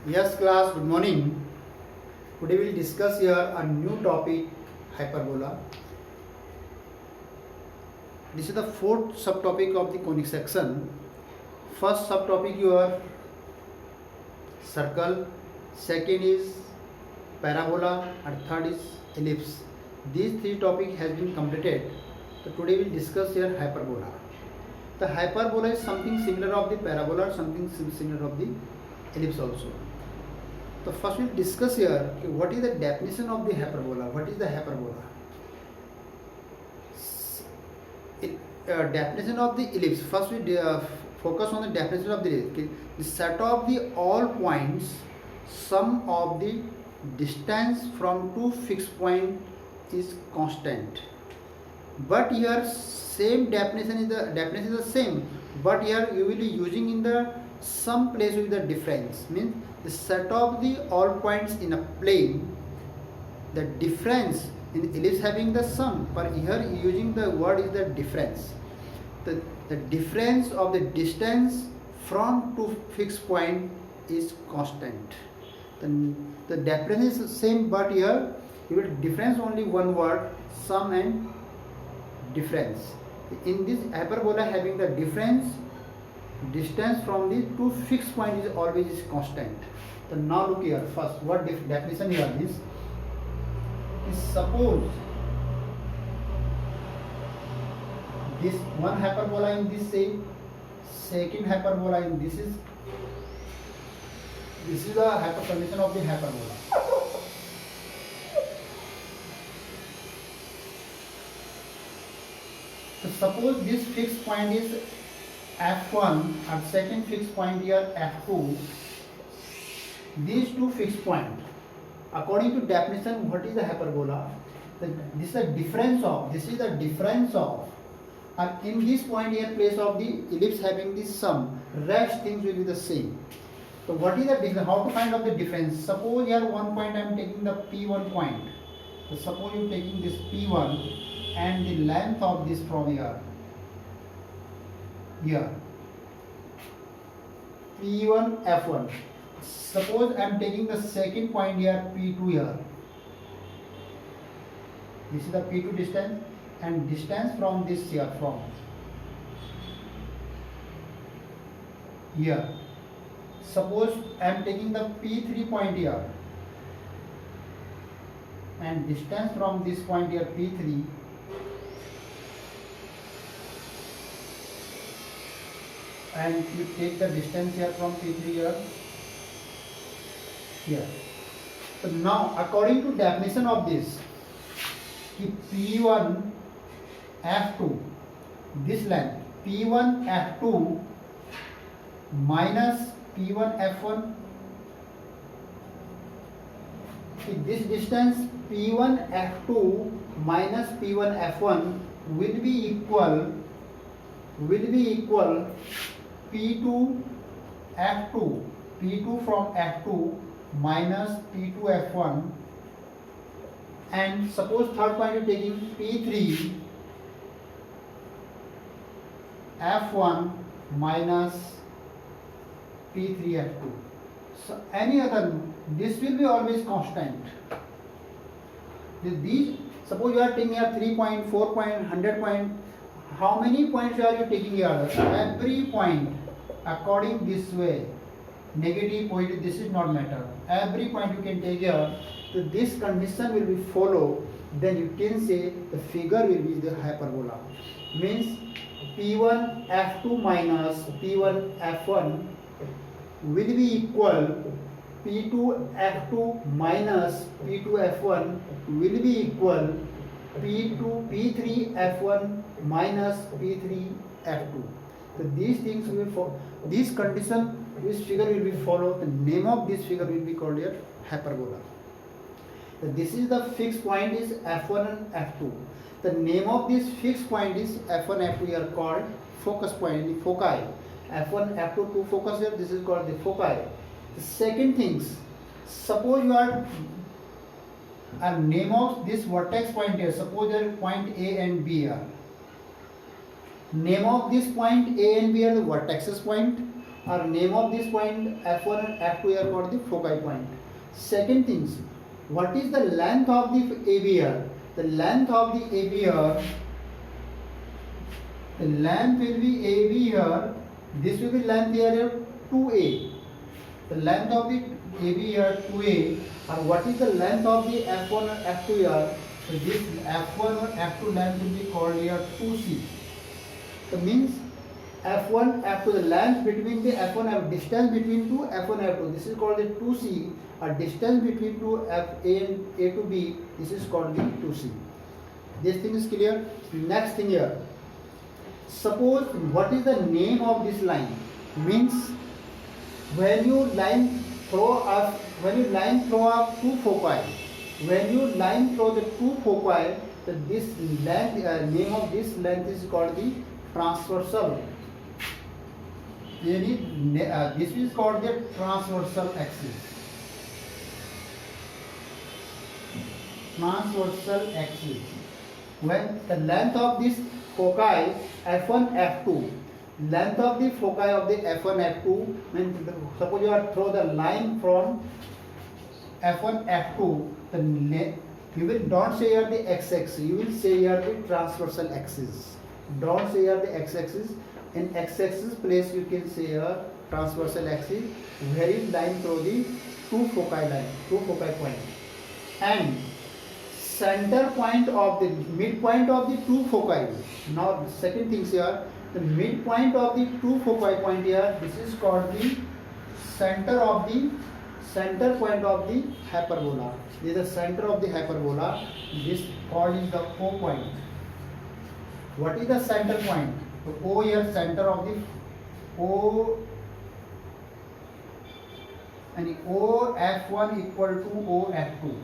Yes, class, good morning. Today we'll discuss here a new topic, hyperbola. This is the fourth subtopic of the conic section. First subtopic your circle, second is parabola, and third is ellipse. These three topics has been completed. So today we'll discuss here hyperbola. The hyperbola is something similar of the parabola, something similar of the ellipse also. So first we'll discuss here what is the definition of the hyperbola. What is the hyperbola? Definition of the ellipse. First we focus on the definition of the ellipse. The set of the all points, sum of the distance from two fixed point is constant. But here same definition is the same. But here you will be using in the some place with the difference, means the set of the all points in a plane, the difference in ellipse having the sum, but here using the word is the difference. The difference of the distance from two fixed point is constant. The definition is the same, but here you will difference only one word, sum and difference. In this hyperbola having the difference, distance from the two fixed point is always constant. So now look here, first what definition here is suppose this one hyperbola in this shape, second hyperbola in this is the condition of the hyperbola. So suppose this fixed point is f1 and second fixed point here f2. These two fixed points, according to definition, what is the hyperbola? This is the difference of, and in this point here place of the ellipse having the sum, rest things will be the same. So what is the difference? How to find out the difference? Suppose here one point I am taking the P1 point. So suppose you are taking this P1 and the length of this from here P1 F1. Suppose I am taking the second point here P2 here. This is the P2 distance and distance from this here from here. Suppose I am taking the P3 point here and distance from this point here P3 and you take the distance here from P3 here. So now according to definition of this, P1 F2, this length P1 F2 minus P1 F1, this distance P1 F2 minus P1 F1 will be equal P2 F2, P2 from F2 minus P2 F1, and suppose third point you are taking P3 F1 minus P3 F2. So any other, this will be always constant. These, suppose you are taking here 3 point, 4 point, 100 point, how many points are you taking here? Every point according this way, negative, positive, this is not matter. Every point you can take here. So this condition will be followed, then you can say the figure will be the hyperbola. Means P1 F2 minus P1 F1 will be equal P2 F2 minus P2 F1 will be equal P3 F1 minus P3 F2. So these things will follow. This condition, this figure will be followed. The name of this figure will be called here hyperbola. So this is the fixed point is F1 and F2. The name of this fixed point is F1, F2 here called focus point, the foci. F1, F2, two focus here, this is called the foci. The second things, suppose you are a name of this vertex point here, suppose there is point A and B here. Name of this point A and B are the vertexes point. or name of this point F1 and F2 are called the foci point. Second things, what is the length of the AB here? The length of the AB here, the length will be AB here, this will be length here 2A. The length of the AB here 2A, and what is the length of the F1 and F2 here? So this F1 and F2 length will be called here 2C. So means F1, F2, the length between the F1 and distance between two F1 and F2, this is called the 2C. A distance between two F A and A to B, this is called the 2C. This thing is clear. Next thing here, suppose what is the name of this line? Means when you line throw up two foci, when you line throw the two foci, this length name of this length is called the transversal. This is called the transversal axis. Transversal axis. When the length of this foci F1, F2, length of the foci of the F1, F2, when suppose you are throw the line from F1, F2, you will don't say here the x-axis, you will say here the transversal axis. Don't say here the x-axis. In x-axis place you can say here transversal axis, where is line through the two foci point, and center point of the midpoint of the two foci. Now second things here, the midpoint of the two foci point here, this is called the center point of the hyperbola. This is the center of the hyperbola. This called is the O point. What is the center point? So O here, center of the O, and OF1 equal to OF2.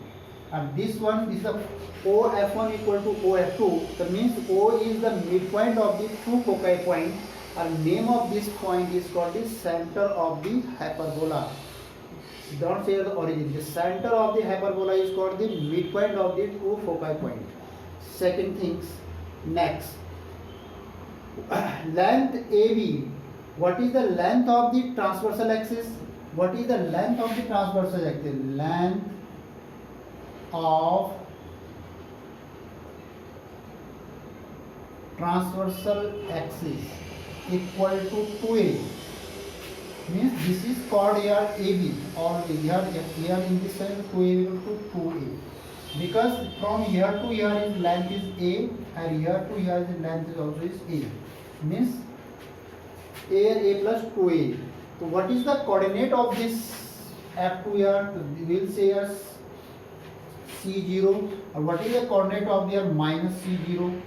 And this one is the OF1 equal to OF2. That means O is the midpoint of the two foci point, and name of this point is called the center of the hyperbola. Don't say the origin. The center of the hyperbola is called the midpoint of the two foci point. Second things, next, length AB. What is the length of the transversal axis? What is the length of the transversal axis? Length of transversal axis equal to 2A. Means this is called here AB, or here in this sense 2A equal to 2A. Because from here to here is length is A, and here to here is length is also is A. Means A plus 2A. So what is the coordinate of this F2 here? We will say as C0. And what is the coordinate of here? Minus C0.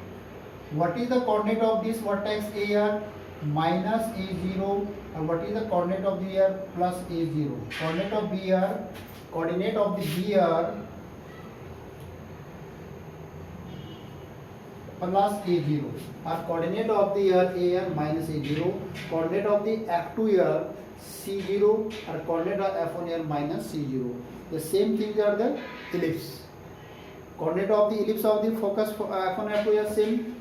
What is the coordinate of this vertex A here? Minus A0. And what is the coordinate of the here? Plus A0. Coordinate of B here? Coordinate of the B here plus A0. Or coordinate of the here A here minus A0. Coordinate of the F2 here C0, or coordinate of F1 here minus C0. The same things are the ellipse. Coordinate of the ellipse of the focus F1 F2 here same,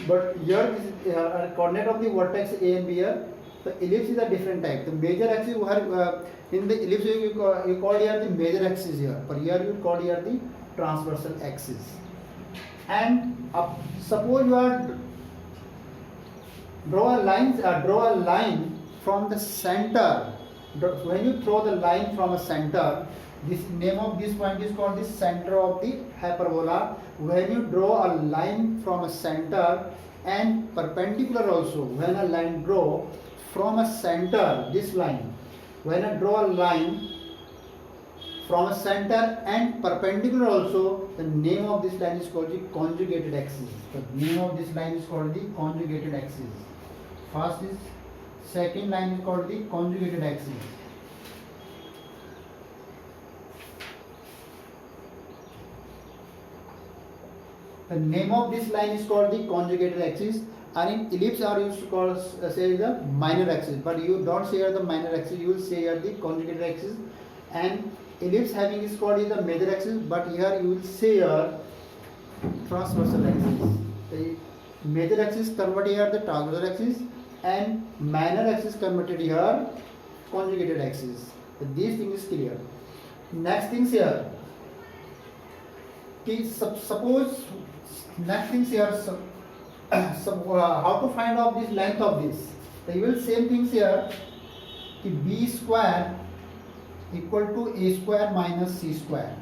but here is coordinate of the vertex A and B here. The ellipse is a different type. The major axis in the ellipse you call here the major axis here, but here you call here the transversal axis. And suppose you are draw a line from the center. When you throw the line from a center, this name of this point is called the center of the hyperbola. When you draw a line from a center and perpendicular also, when a line draw from a center, this line, when I draw a line from a center and perpendicular also, the name of this line is called the conjugated axis. The name of this line is called the conjugated axis. First is, second line is called the conjugated axis. The name of this line is called the conjugated axis, and in ellipse are used to call say the minor axis, but you don't say here the minor axis, you will say here the conjugated axis. And ellipse having is called the major axis, but here you will say here transversal axis. The major axis convert here the transversal axis, and minor axis converted here conjugated axis. So these things is clear. Next things here. Suppose next things here. How to find out this length of this? So you will same things here. B square equal to a square minus c square.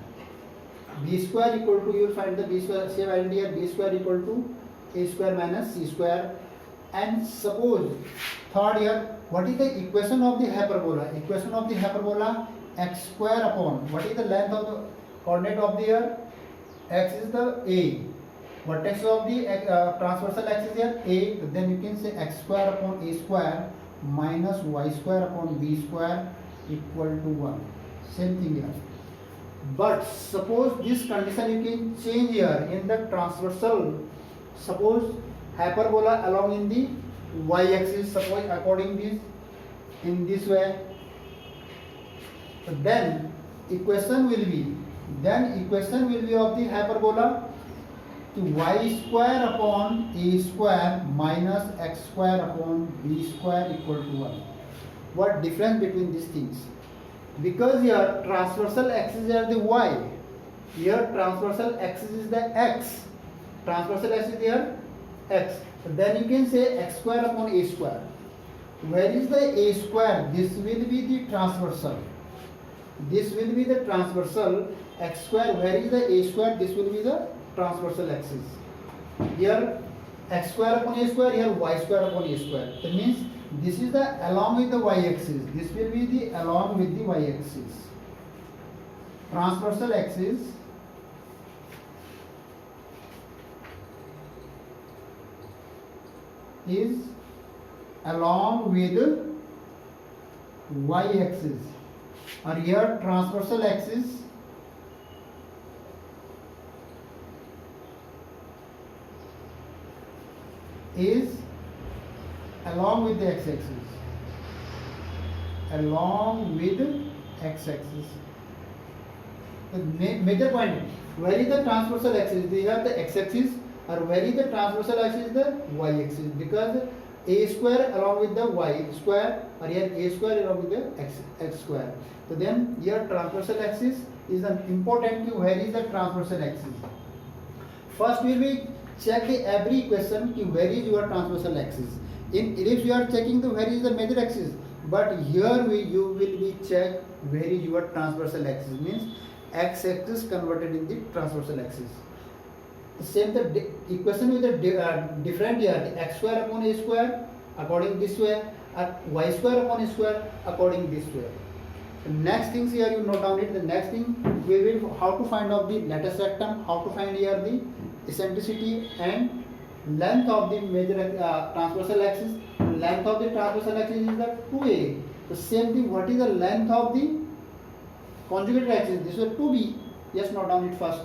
B square equal to, you will find the b square, same identity here, b square equal to a square minus c square. And suppose third here, what is the equation of the hyperbola? Equation of the hyperbola, x square upon, what is the length of the coordinate of the here? X is the a. Vertex of the transversal axis here a. Then you can say x square upon a square minus y square upon b square equal to 1. Same thing here. But suppose this condition you can change here in the transversal. Suppose hyperbola along in the y-axis, suppose according this in this way. Then equation will be of the hyperbola to y square upon a square minus x square upon b square equal to 1. What difference between these things? Because here transversal axis are the y, here transversal axis is the x, transversal axis here x. Then you can say x square upon a square. Where is the a square? This will be the transversal. This will be the transversal. X square, where is the a square? This will be the transversal axis. Here x square upon a square, here y square upon a square. That means this is the along with the y-axis. This will be the along with the y-axis. Transversal axis is along with y-axis. Or here transversal axis is along with the x-axis. Along with x-axis. The major point, where is the transversal axis? These are the x-axis, or where is the transversal axis? The y-axis. Because a square along with the y square, or here a square along with the x square. So then here transversal axis is an important key. Where is the transversal axis? First we will check the every equation ki where is your transversal axis. In ellipse you are checking the where is the major axis, but here you will be check where is your transversal axis, means x axis converted in the transversal axis. Same the equation with the different here, the x square upon a square according this way, or y square upon a square according this way. The next things here you note down it. The next thing we will how to find out the lattice rectum, how to find here the eccentricity and length of the major transversal axis. Length of the transversal axis is the 2a. The same thing, what is the length of the conjugated axis? This is 2b. Yes, note down it first.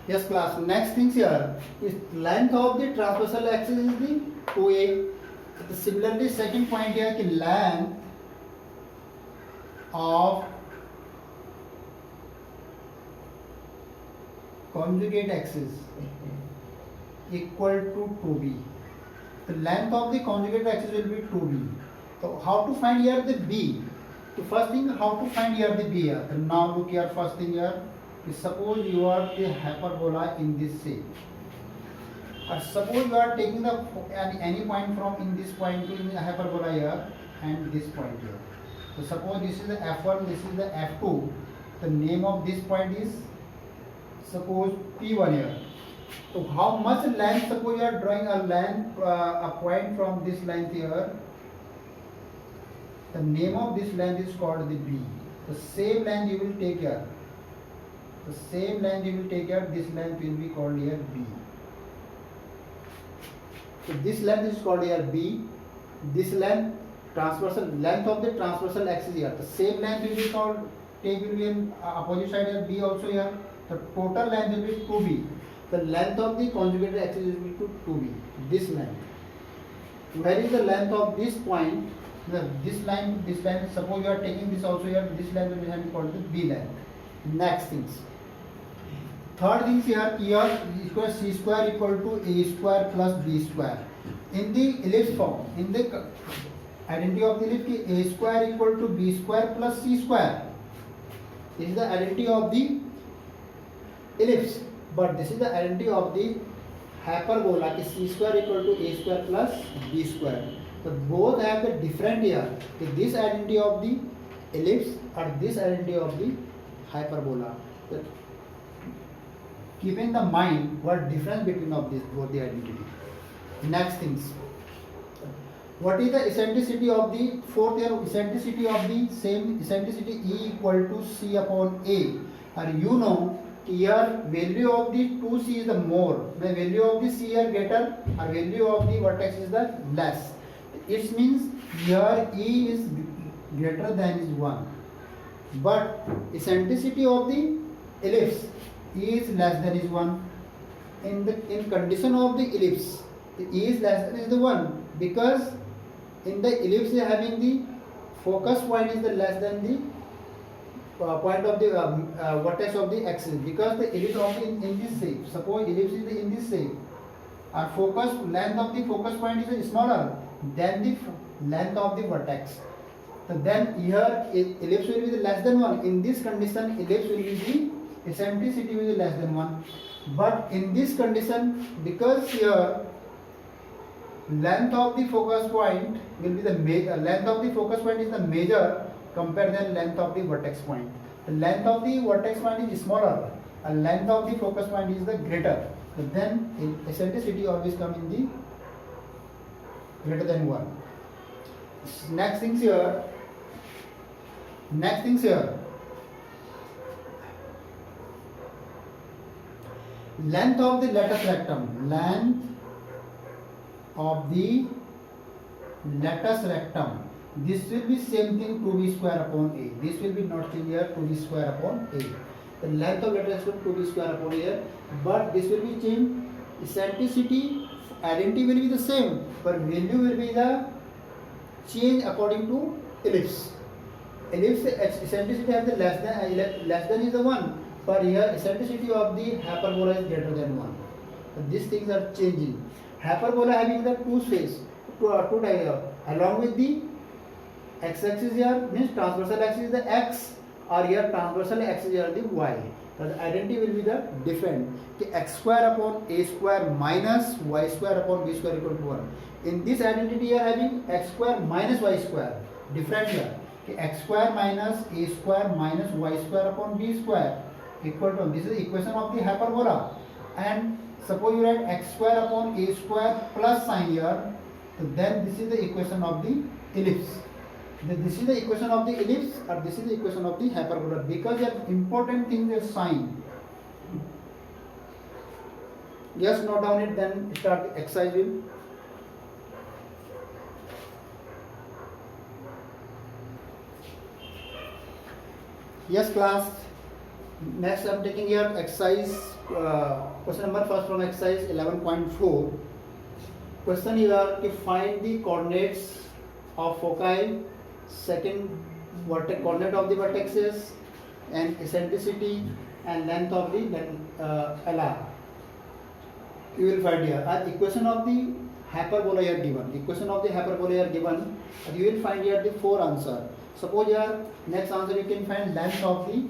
Yes class, next things here is length of the transversal axis is the 2a. So similarly second point here ki length of conjugate axis equal to 2b. The length of the conjugate axis will be 2b. So how to find here the b? The first thing, how to find here the b here. So now look here, first thing here. Suppose you are the hyperbola in this shape. Or suppose you are taking the any point from in this point to in the hyperbola here and this point here. So suppose this is the f1, this is the f2. The name of this point is suppose p1 here. So how much length? Suppose you are drawing a length, a point from this length here. The name of this length is called the b. The same length you will take here. The same length you will take here, this length will be called here b. So this length is called here b. This length, transversal length of the transversal axis here. The same length will be called, take will be in opposite side here, b also here. The total length will be 2b. The length of the conjugated axis will be 2b. This length. Where is the length of this point? This line, suppose you are taking this also here, this length will be called the b length. Next things. Third thing here equal c square equal to a square plus b square. In the ellipse form, in the identity of the ellipse ki a square equal to b square plus c square. This is the identity of the ellipse, but this is the identity of the hyperbola ki c square equal to a square plus b square. So both have the different here. This identity of the ellipse or this identity of the hyperbola. So keep in the mind what difference between of this both the identity. Next things. What is the eccentricity of the fourth year? Eccentricity of the same eccentricity E equal to C upon A. And you know here value of the 2C is the more. The value of the C here greater or value of the vertex is the less. It means here E is greater than is 1. But eccentricity of the ellipse E is less than is 1. In condition of the ellipse, the E is less than is the 1 because in the ellipse we are having the focus point is the less than the point of the vertex of the axis, because the ellipse of the in this shape. Suppose ellipse is in this shape, our focus length of the focus point is smaller than the length of the vertex. So then here ellipse will be the less than 1. In this condition ellipse will be the eccentricity will be less than 1. But in this condition, because here length of the focus point will be the length of the focus point is the major compared than length of the vertex point. The length of the vertex point is smaller and length of the focus point is the greater. So then eccentricity always come in the greater than 1. Next things here. Length of the lattice rectum. Length of the lattice rectum. This will be same thing 2b square upon a. This will be not change here 2b square upon a. The length of lattice rectum 2b square upon a, but this will be changed. Eccentricity identity will be the same, but value will be the change according to ellipse. Ellipse eccentricity has the less than is the 1, but here eccentricity of the hyperbola is greater than 1. So these things are changing. Hyperbola having the two face, two diagonal. Along with the x-axis here means transversal axis is the x, or here transversal axis here the y. So the identity will be the different. X square upon a square minus y square upon b square equal to 1. In this identity you are having x square minus y square. Different here. X square minus a square minus y square upon b square equal to 1. This is the equation of the hyperbola. And suppose you write x square upon a square plus sign here. So then this is the equation of the ellipse. This is the equation of the ellipse, or this is the equation of the hyperbola, because the important thing is sign. Just note down it, then start the exercise will. Yes class, next I am taking here exercise question number first from exercise 11.4. Question here to find the coordinates of foci, second coordinate of the vertices, and eccentricity and length of the LR. You will find here equation of the hyperbola here given. Equation of the hyperbola here given. And you will find here the 4 answer. Suppose here next answer you can find length of the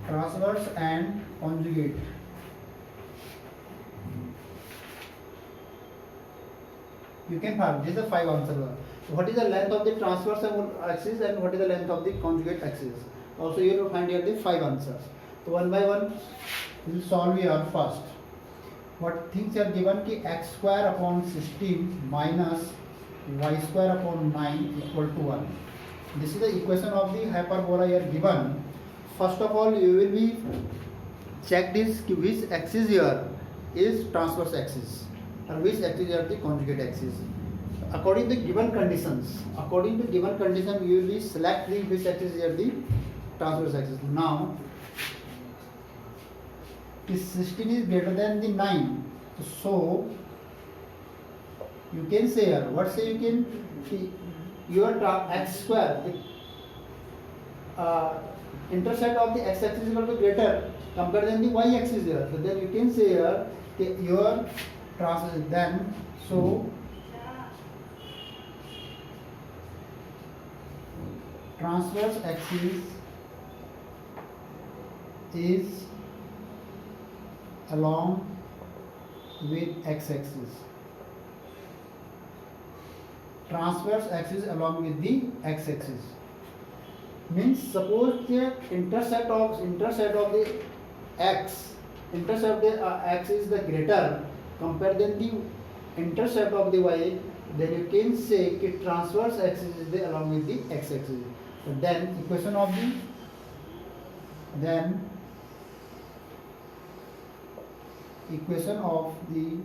transverse and conjugate. You can find this is the 5 answer. What is the length of the transverse axis and what is the length of the conjugate axis? Also you will find here the 5 answers. So one by one we will solve here first. What things are given ki x square upon 16 minus y square upon 9 equal to 1. This is the equation of the hyperbola here given. First of all you will be check this which axis here is transverse axis or which axis here the conjugate axis. According to given conditions, you will be select the which axis here the transverse axis. Now this 16 is greater than the 9, so you can say here, what say you can your x square, the intercept of the x-axis is equal to greater compared than the y-axis here. So then you can say here your then so transverse axis is along with x-axis. Transverse axis along with the x-axis means suppose the intercept of the x is the greater compared than the intercept of the y, then you can say that transverse axis is the along with the x-axis. So then equation of the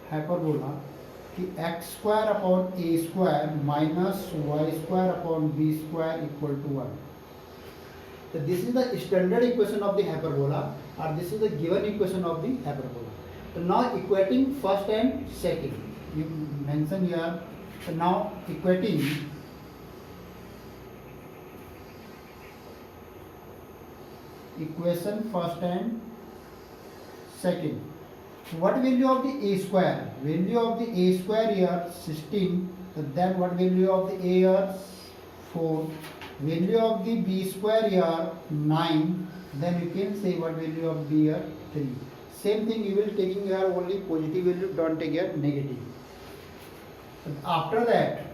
hyperbola कि x square upon a square minus y square upon b square equal to 1. So this is the standard equation of the hyperbola, or this is the given equation of the hyperbola. So now equating first and second, you mention here. So now equating equation first and second. What value of the a square? Value of the a square here 16. So then what value of the a here 4. Value of the b square here 9. Then you can say what value of b here 3. Same thing you will taking here only positive value, don't take here negative. After that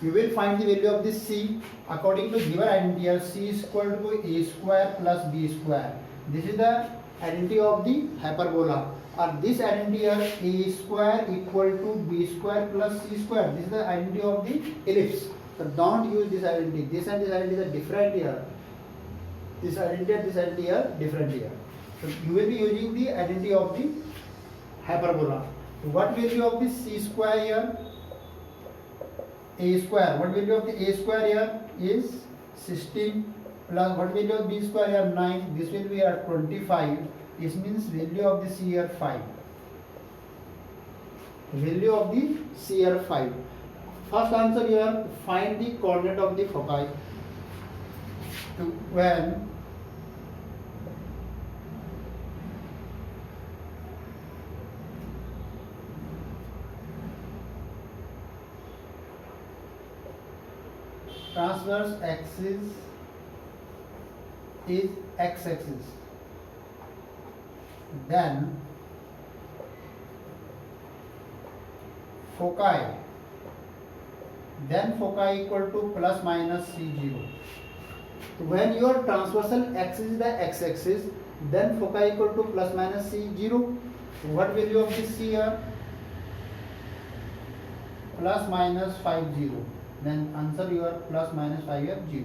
you will find the value of this c according to given identity here. C is equal to a square plus b square. This is the identity of the hyperbola. Or this identity here a square equal to b square plus c square. This is the identity of the ellipse. So don't use this identity. This and this identity are different here. This identity and this identity are different here. So you will be using the identity of the hyperbola. So what value of the c square here? A square. What value of the a square here is 16 plus what value of b square here 9. This will be at 25. This means value of the c here 5. Value of the c here 5. First answer here, find the coordinate of the foci. When transverse axis is x-axis, then foci equal to plus minus c0. When your transversal axis is the x-axis, then foci equal to plus minus c0. What value of this c here? Plus minus 50. Then answer your plus minus 5 here 0.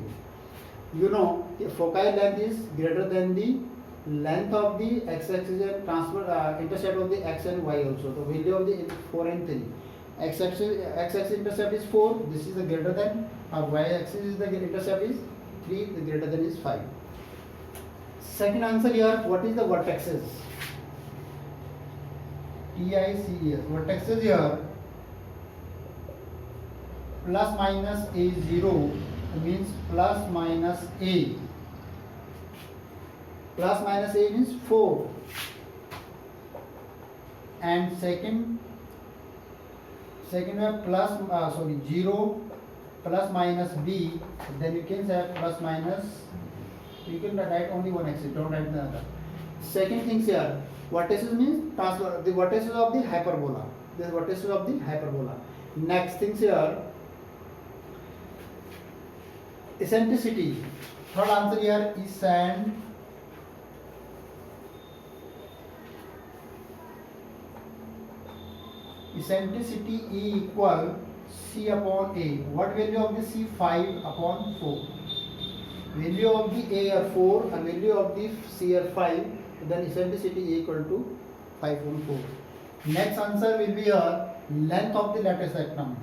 You know the foci length is greater than the length of the x-axis and intercept of the x and y also. The value of the 4 and 3. X-axis intercept is 4. This is the greater than. Y-axis is the intercept is 3. The greater than is 5. Second answer here. What is the vertexes? TICES. Vertexes here. Plus minus a0 means plus minus a. Plus minus a means 4. And second one plus 0 plus minus b. Then you can say plus minus. You can write only one axis. Don't write the other. Second thing here. Vertices means the vertices of the hyperbola. The vertices of the hyperbola. Next things here. Eccentricity. Third answer here is eccentricity E equal C upon A. What value of the C? 5 upon 4. Value of the A are 4 and value of the C are 5. Then eccentricity E equal to 5 upon 4. Next answer will be a length of the lattice rectum.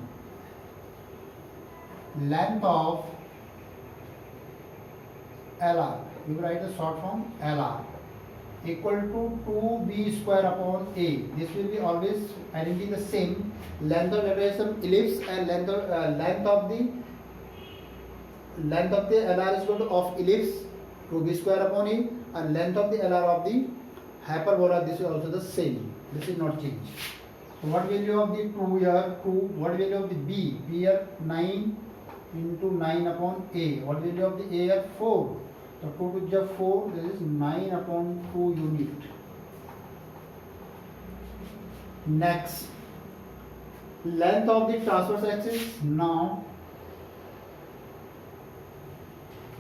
Length of LR. We will write the short form LR. equal to 2b square upon a. This will be always identity the same. Length of ellipse and length of the LR is equal to of ellipse 2b square upon a, and length of the LR of the hyperbola, this is also the same. This is not changed. So what value of the 2 here? 2. What value of the b? B here 9 into 9 upon a. What value of the a here? 4. So 2 to the 4. This is 9 upon 2 unit. Next, length of the transverse axis. Now,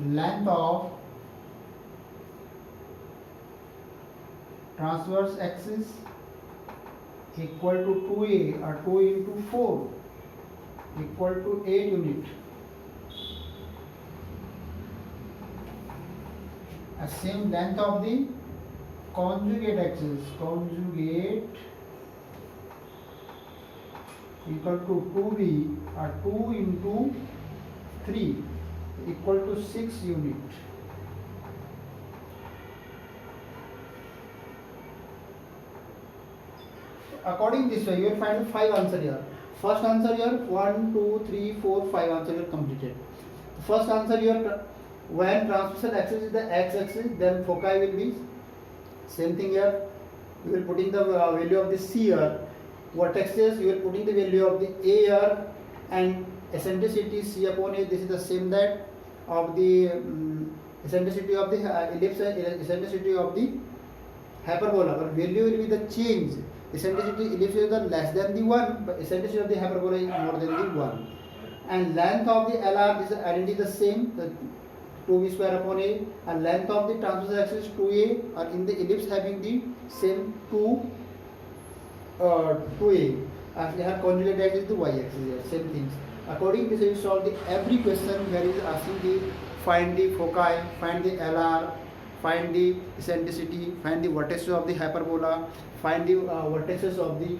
length of transverse axis equal to 2a, or 2 into 4 equal to 8 unit. Same length of the conjugate axis, conjugate equal to 2b, or 2 into 3 equal to 6 unit. According this way, you will find 5 answer here. First answer here 1, 2, 3, 4, 5 answer here completed. First answer here, when transversal axis is the x-axis, then foci will be same thing here. You will putting the value of the c here. Vertexes, you will putting the value of the a here, and eccentricity c upon a. This is the same that of the eccentricity of the ellipse, eccentricity of the hyperbola. But value will be the change. Eccentricity ellipse is the less than the 1, but eccentricity of the hyperbola is more than the 1. And length of the LR is identity the same, the 2b square upon a, and length of the transverse axis 2a, or in the ellipse having the same 2a, and we have conjugate axis the y axis here, same things. According to this, you solve the every question where it is asking the find the foci, find the LR, find the eccentricity, find the vertices of the hyperbola, find the vertices of the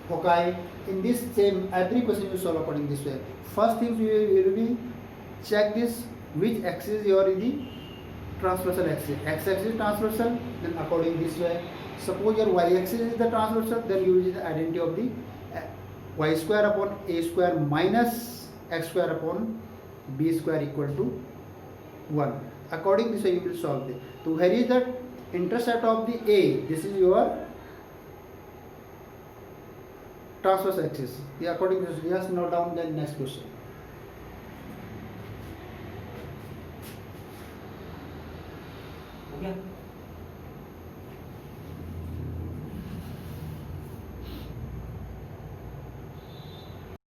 foci. In this same every question you solve according this way. First thing you will be check this which axis you are in the transversal axis. X axis is transversal, then according this way. Suppose your y axis is the transversal, then you use the identity of the y square upon a square minus x square upon b square equal to 1. According to this way you will solve it. So here is the intercept of the a. This is your transverse axis. Yeah, according to this, just note down the next question. Okay.